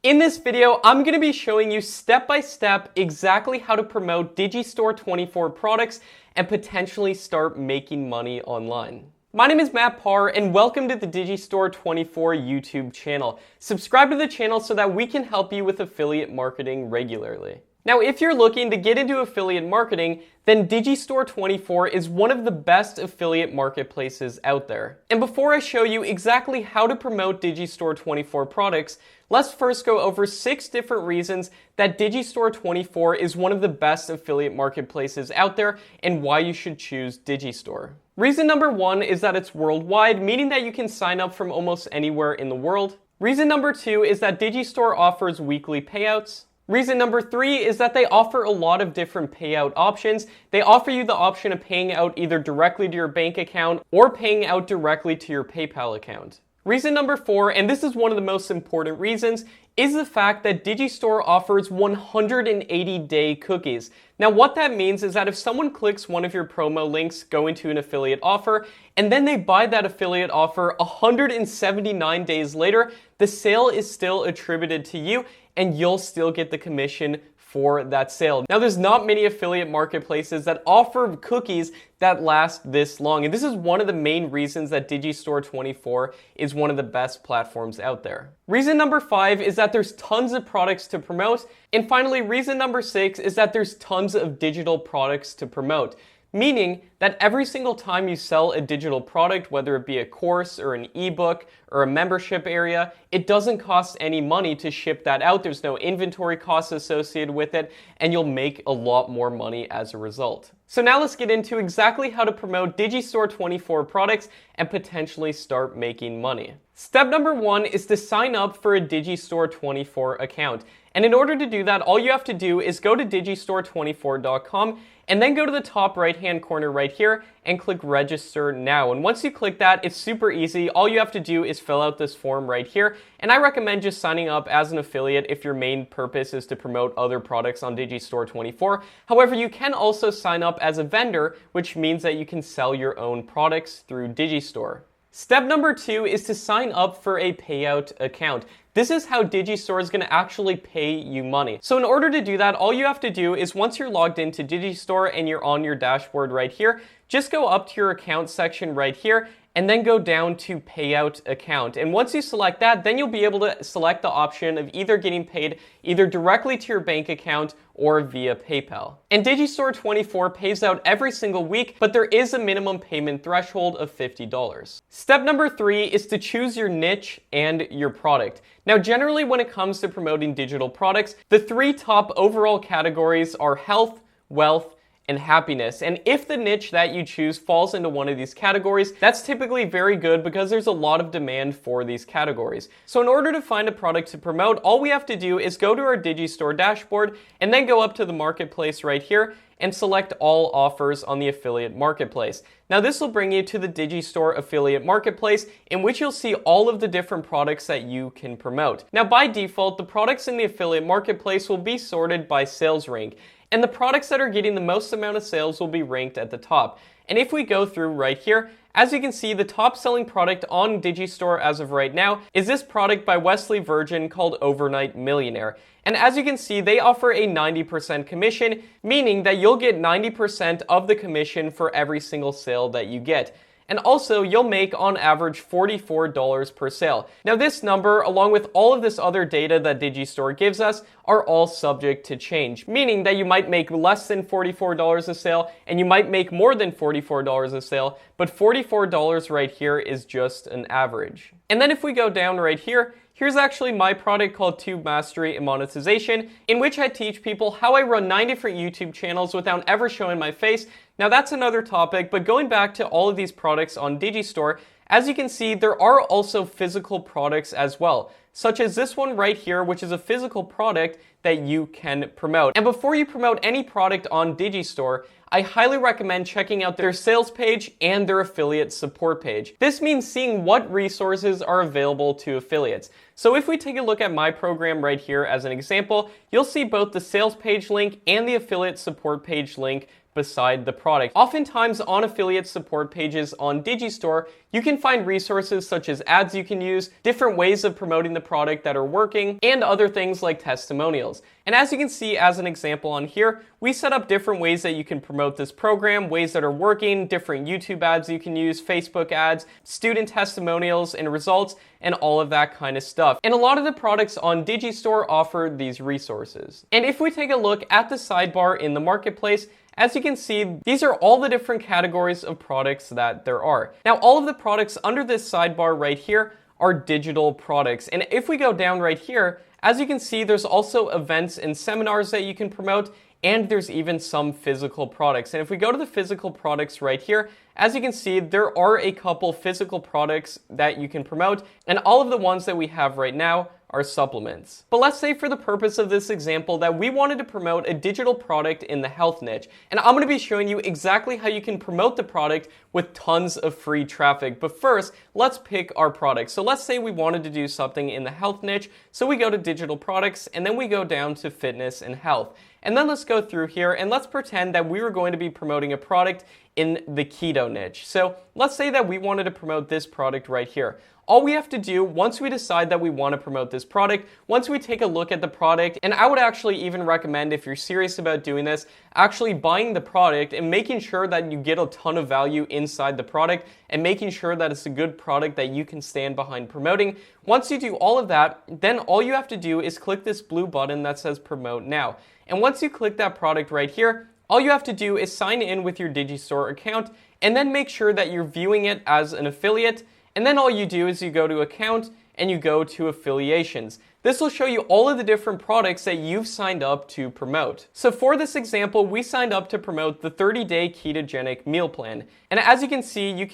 In this video, I'm going to be showing you step by step exactly how to promote Digistore24 products and potentially start making money online. My name is Matt Parr and welcome to the Digistore24 YouTube channel. Subscribe to the channel so that we can help you with affiliate marketing regularly. Now, if you're looking to get into affiliate marketing, then Digistore24 is one of the best affiliate marketplaces out there. And before I show you exactly how to promote Digistore24 products, let's first go over 6 different reasons that Digistore24 is one of the best affiliate marketplaces out there and why you should choose Digistore. Reason number 1 is that it's worldwide, meaning that you can sign up from almost anywhere in the world. Reason number 2 is that Digistore offers weekly payouts. Reason number 3 is that they offer a lot of different payout options. They offer you the option of paying out either directly to your bank account or paying out directly to your PayPal account. Reason number 4, and this is one of the most important reasons, is the fact that Digistore offers 180-day cookies. Now what that means is that if someone clicks one of your promo links, go into an affiliate offer, and then they buy that affiliate offer 179 days later, the sale is still attributed to you and you'll still get the commission for that sale. Now, there's not many affiliate marketplaces that offer cookies that last this long, and this is one of the main reasons that Digistore24 is one of the best platforms out there. Reason number 5 is that there's tons of products to promote, and finally, reason number 6 is that there's tons of digital products to promote. Meaning that every single time you sell a digital product, whether it be a course or an ebook or a membership area, it doesn't cost any money to ship that out. There's no inventory costs associated with it, and you'll make a lot more money as a result. So now let's get into exactly how to promote Digistore24 products and potentially start making money. Step number 1 is to sign up for a Digistore24 account. And in order to do that, all you have to do is go to Digistore24.com and then go to the top right-hand corner right here and click register now. And once you click that, it's super easy. All you have to do is fill out this form right here. And I recommend just signing up as an affiliate if your main purpose is to promote other products on Digistore24. However, you can also sign up as a vendor, which means that you can sell your own products through Digistore. Step number 2 is to sign up for a payout account. This is how Digistore is going to actually pay you money. So in order to do that, all you have to do is once you're logged into Digistore and you're on your dashboard right here, just go up to your account section right here and then go down to payout account. And once you select that, then you'll be able to select the option of either getting paid either directly to your bank account or via PayPal. And Digistore24 pays out every single week, but there is a minimum payment threshold of $50. Step number 3 is to choose your niche and your product. Now, generally when it comes to promoting digital products, the 3 top overall categories are health, wealth, and happiness. And if the niche that you choose falls into one of these categories, that's typically very good because there's a lot of demand for these categories. So in order to find a product to promote, all we have to do is go to our Digistore dashboard and then go up to the marketplace right here and select all offers on the affiliate marketplace. Now this will bring you to the Digistore affiliate marketplace in which you'll see all of the different products that you can promote. Now by default, the products in the affiliate marketplace will be sorted by sales rank. And the products that are getting the most amount of sales will be ranked at the top. And if we go through right here, as you can see, the top selling product on Digistore as of right now is this product by Wesley Virgin called Overnight Millionaire. And as you can see, they offer a 90% commission, meaning that you'll get 90% of the commission for every single sale that you get. And also, you'll make on average $44 per sale. Now this number, along with all of this other data that Digistore gives us, are all subject to change, meaning that you might make less than $44 a sale, and you might make more than $44 a sale, but $44 right here is just an average. And then if we go down right here, here's actually my product called Tube Mastery and Monetization, in which I teach people how I run 9 different YouTube channels without ever showing my face. Now that's another topic, but going back to all of these products on Digistore, as you can see, there are also physical products as well, such as this one right here, which is a physical product that you can promote. And before you promote any product on Digistore, I highly recommend checking out their sales page and their affiliate support page. This means seeing what resources are available to affiliates. So if we take a look at my program right here as an example, you'll see both the sales page link and the affiliate support page link beside the product. Oftentimes on affiliate support pages on Digistore, you can find resources such as ads you can use, different ways of promoting the product that are working, and other things like testimonials. And as you can see as an example on here, we set up different ways that you can promote this program, ways that are working, different YouTube ads you can use, Facebook ads, student testimonials and results, and all of that kind of stuff. And a lot of the products on Digistore offer these resources. And if we take a look at the sidebar in the marketplace, as you can see, these are all the different categories of products that there are. Now, all of the products under this sidebar right here are digital products. And if we go down right here, as you can see, there's also events and seminars that you can promote, and there's even some physical products. And if we go to the physical products right here, as you can see, there are a couple physical products that you can promote, and all of the ones that we have right now are supplements. But let's say for the purpose of this example that we wanted to promote a digital product in the health niche. And I'm going to be showing you exactly how you can promote the product with tons of free traffic. But first, let's pick our product. So let's say we wanted to do something in the health niche. So we go to digital products and then we go down to fitness and health. And then let's go through here and let's pretend that we were going to be promoting a product in the keto niche. So let's say that we wanted to promote this product right here. All we have to do once we decide that we want to promote this product, once we take a look at the product, and I would actually even recommend, if you're serious about doing this, actually buying the product and making sure that you get a ton of value inside the product and making sure that it's a good product that you can stand behind promoting. Once you do all of that, then all you have to do is click this blue button that says Promote Now. And once you click that product right here, all you have to do is sign in with your Digistore account and then make sure that you're viewing it as an affiliate. And then all you do is you go to account and you go to affiliations. This will show you all of the different products that you've signed up to promote. So for this example, we signed up to promote the 30-day ketogenic meal plan. And as you can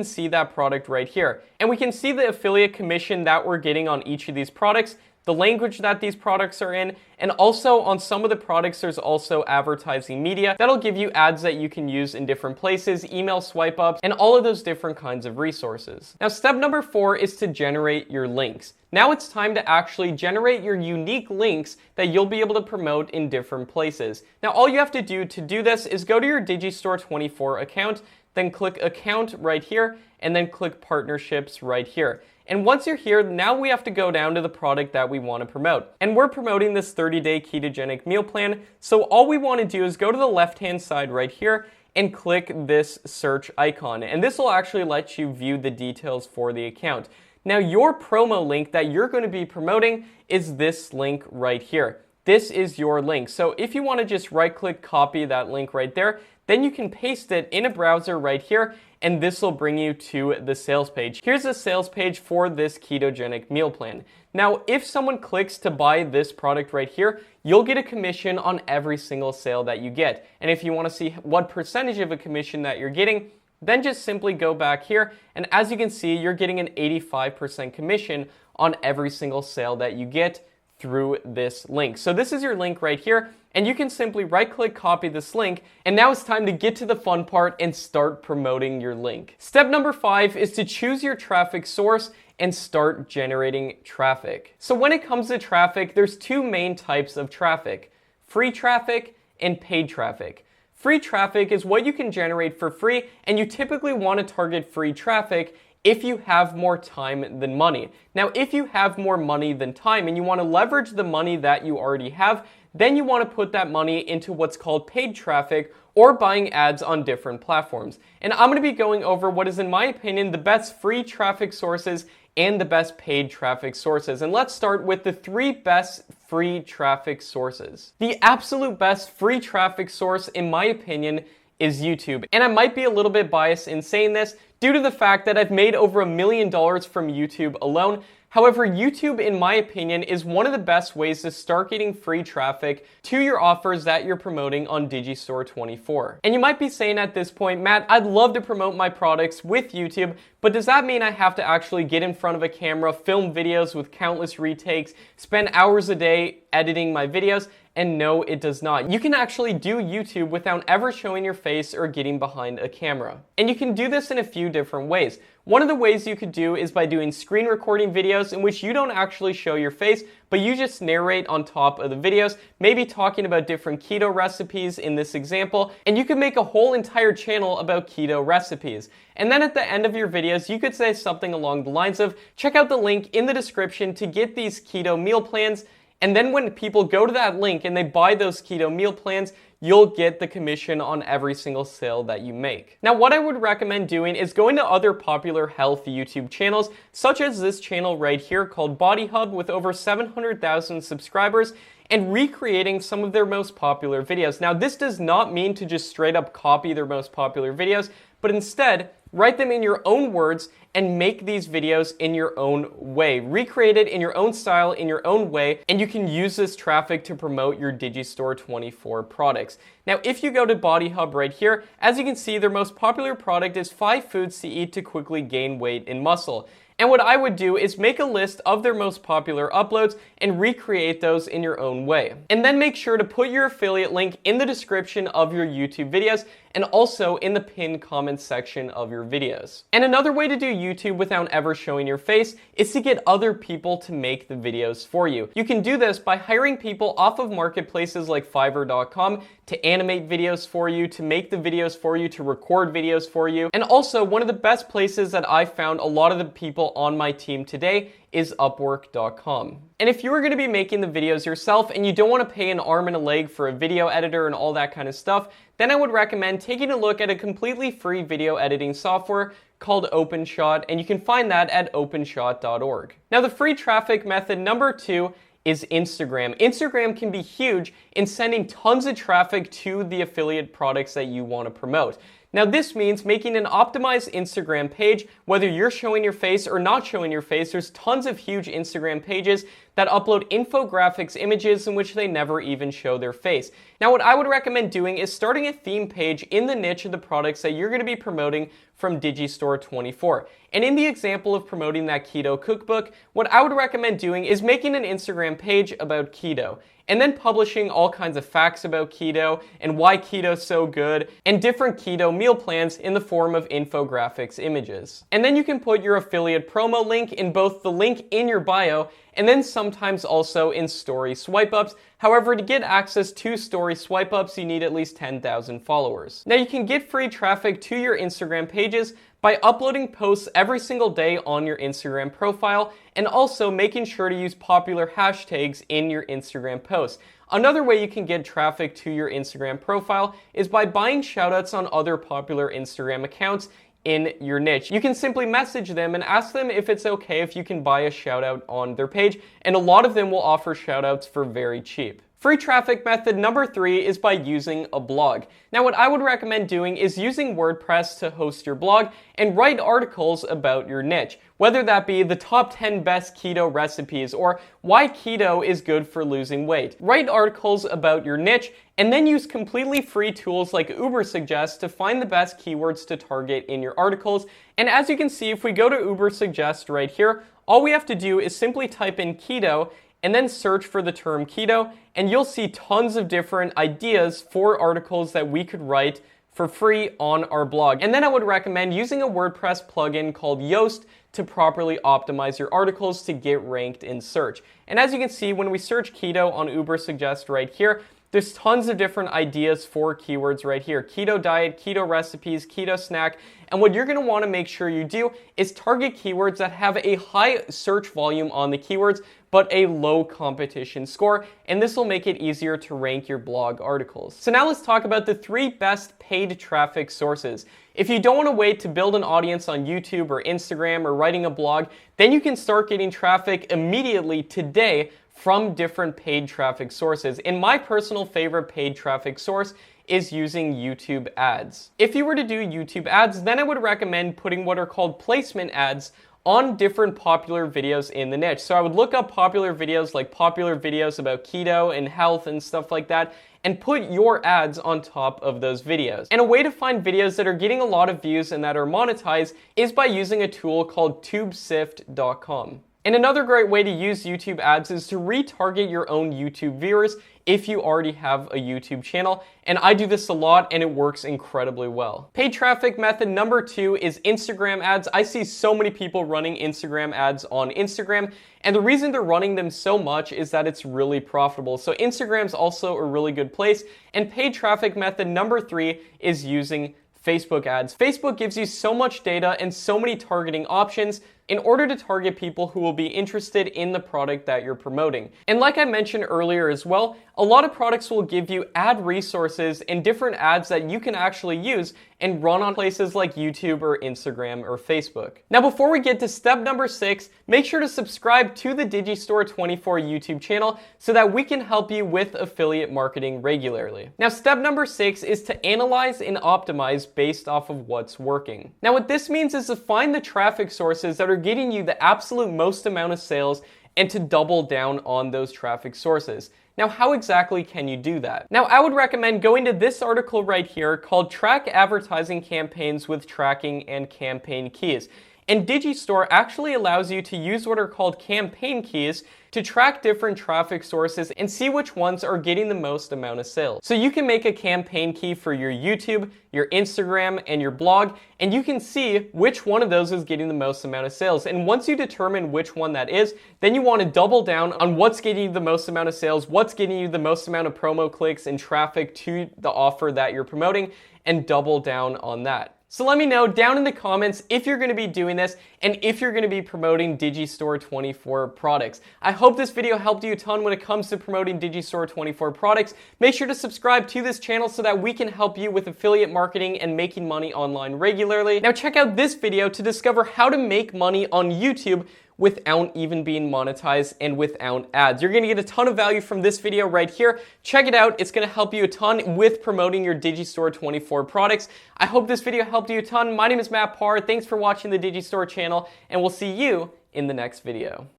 see that product right here. And we can see the affiliate commission that we're getting on each of these products, the language that these products are in, and also on some of the products there's also advertising media that'll give you ads that you can use in different places, email swipe ups, and all of those different kinds of resources. Now step number 4 is to generate your links. Now it's time to actually generate your unique links that you'll be able to promote in different places. Now all you have to do this is go to your Digistore24 account, then click account right here, and then click partnerships right here. And once you're here, now we have to go down to the product that we want to promote. And we're promoting this 30-day ketogenic meal plan. So all we want to do is go to the left-hand side right here and click this search icon. And this will actually let you view the details for the account. Now your promo link that you're going to be promoting is this link right here. This is your link. So if you want to just right-click copy that link right there, then you can paste it in a browser right here, and this will bring you to the sales page. Here's the sales page for this ketogenic meal plan. Now, if someone clicks to buy this product right here, you'll get a commission on every single sale that you get. And if you want to see what percentage of a commission that you're getting, then just simply go back here, and as you can see, you're getting an 85% commission on every single sale that you get through this link. So this is your link right here, and you can simply right-click copy this link, and now it's time to get to the fun part and start promoting your link. Step number 5 is to choose your traffic source and start generating traffic. So when it comes to traffic, there's 2 main types of traffic: free traffic and paid traffic. Free traffic is what you can generate for free, and you typically want to target free traffic if you have more time than money. Now, if you have more money than time and you want to leverage the money that you already have, then you want to put that money into what's called paid traffic or buying ads on different platforms. And I'm going to be going over what is, in my opinion, the best free traffic sources and the best paid traffic sources. And let's start with the 3 best free traffic sources. The absolute best free traffic source, in my opinion, is YouTube. And I might be a little bit biased in saying this due to the fact that I've made over $1 million from YouTube alone. However, YouTube, in my opinion, is one of the best ways to start getting free traffic to your offers that you're promoting on Digistore24. And you might be saying at this point, Matt, I'd love to promote my products with YouTube, but does that mean I have to actually get in front of a camera, film videos with countless retakes, spend hours a day editing my videos? and no, it does not. You can actually do YouTube without ever showing your face or getting behind a camera. And you can do this in a few different ways. One of the ways you could do is by doing screen recording videos in which you don't actually show your face, but you just narrate on top of the videos, maybe talking about different keto recipes in this example, and you could make a whole entire channel about keto recipes. And then at the end of your videos, you could say something along the lines of, check out the link in the description to get these keto meal plans, and then when people go to that link and they buy those keto meal plans, you'll get the commission on every single sale that you make. Now, what I would recommend doing is going to other popular health YouTube channels, such as this channel right here called Body Hub with over 700,000 subscribers, and recreating some of their most popular videos. Now, this does not mean to just straight up copy their most popular videos, but instead, write them in your own words and make these videos in your own way. Recreate it in your own style, in your own way, and you can use this traffic to promote your Digistore24 products. Now, if you go to Body Hub right here, as you can see, their most popular product is 5 foods to eat to quickly gain weight and muscle. And what I would do is make a list of their most popular uploads and recreate those in your own way. And then make sure to put your affiliate link in the description of your YouTube videos and also in the pinned comments section of your videos. And another way to do YouTube without ever showing your face is to get other people to make the videos for you. You can do this by hiring people off of marketplaces like Fiverr.com to animate videos for you, to make the videos for you, to record videos for you. And also, one of the best places that I found a lot of the people on my team today is Upwork.com. And if you are going to be making the videos yourself and you don't want to pay an arm and a leg for a video editor and all that kind of stuff, then I would recommend taking a look at a completely free video editing software called OpenShot, and you can find that at openshot.org. Now, the free traffic method number 2 is Instagram. Instagram can be huge in sending tons of traffic to the affiliate products that you want to promote. Now, this means making an optimized Instagram page, whether you're showing your face or not showing your face. There's tons of huge Instagram pages that upload infographics images in which they never even show their face. Now, what I would recommend doing is starting a theme page in the niche of the products that you're going to be promoting from Digistore24. And in the example of promoting that keto cookbook, what I would recommend doing is making an Instagram page about keto, and then publishing all kinds of facts about keto and why keto is so good, and different keto meal plans in the form of infographics images. And then you can put your affiliate promo link in both the link in your bio and then sometimes also in story swipe ups. However, to get access to story swipe ups, you need at least 10,000 followers. Now, you can get free traffic to your Instagram pages by uploading posts every single day on your Instagram profile and also making sure to use popular hashtags in your Instagram posts. Another way you can get traffic to your Instagram profile is by buying shoutouts on other popular Instagram accounts in your niche. You can simply message them and ask them if it's okay if you can buy a shout out on their page, and a lot of them will offer shout outs for very cheap. Free traffic method number 3 is by using a blog. Now, what I would recommend doing is using WordPress to host your blog and write articles about your niche, whether that be the top 10 best keto recipes or why keto is good for losing weight. Write articles about your niche and then use completely free tools like Ubersuggest to find the best keywords to target in your articles. And as you can see, if we go to Ubersuggest right here, all we have to do is simply type in keto and then search for the term keto, and you'll see tons of different ideas for articles that we could write for free on our blog. And then I would recommend using a WordPress plugin called Yoast to properly optimize your articles to get ranked in search. And as you can see, when we search keto on Ubersuggest right here, there's tons of different ideas for keywords right here. Keto diet, keto recipes, keto snack. And what you're gonna wanna make sure you do is target keywords that have a high search volume on the keywords, but a low competition score. And this will make it easier to rank your blog articles. So now let's talk about the 3 best paid traffic sources. If you don't wanna wait to build an audience on YouTube or Instagram or writing a blog, then you can start getting traffic immediately today from different paid traffic sources. And my personal favorite paid traffic source is using YouTube ads. If you were to do YouTube ads, then I would recommend putting what are called placement ads on different popular videos in the niche. So I would look up popular videos like popular videos about keto and health and stuff like that, and put your ads on top of those videos. And a way to find videos that are getting a lot of views and that are monetized is by using a tool called tubesift.com. And another great way to use YouTube ads is to retarget your own YouTube viewers if you already have a YouTube channel. And I do this a lot and it works incredibly well. Paid traffic method number 2 is Instagram ads. I see so many people running Instagram ads on Instagram, and the reason they're running them so much is that it's really profitable. So Instagram's also a really good place. And paid traffic method number 3 is using Facebook ads. Facebook gives you so much data and so many targeting options in order to target people who will be interested in the product that you're promoting. And like I mentioned earlier as well, a lot of products will give you ad resources and different ads that you can actually use and run on places like YouTube or Instagram or Facebook. Now, before we get to step number 6, make sure to subscribe to the Digistore24 YouTube channel so that we can help you with affiliate marketing regularly. Now, step number 6 is to analyze and optimize based off of what's working. Now, what this means is to find the traffic sources that are getting you the absolute most amount of sales and to double down on those traffic sources. Now, how exactly can you do that? Now, I would recommend going to this article right here called Track Advertising Campaigns with Tracking and Campaign Keys. And Digistore actually allows you to use what are called campaign keys to track different traffic sources and see which ones are getting the most amount of sales. So you can make a campaign key for your YouTube, your Instagram, and your blog, and you can see which one of those is getting the most amount of sales. And once you determine which one that is, then you want to double down on what's getting you the most amount of sales, what's getting you the most amount of promo clicks and traffic to the offer that you're promoting, and double down on that. So let me know down in the comments if you're going to be doing this and if you're going to be promoting Digistore24 products. I hope this video helped you a ton when it comes to promoting Digistore24 products. Make sure to subscribe to this channel so that we can help you with affiliate marketing and making money online regularly. Now check out this video to discover how to make money on YouTube without even being monetized and without ads. You're going to get a ton of value from this video right here. Check it out. It's going to help you a ton with promoting your Digistore24 products. I hope this video helped you a ton. My name is Matt Parr. Thanks for watching the Digistore channel, and we'll see you in the next video.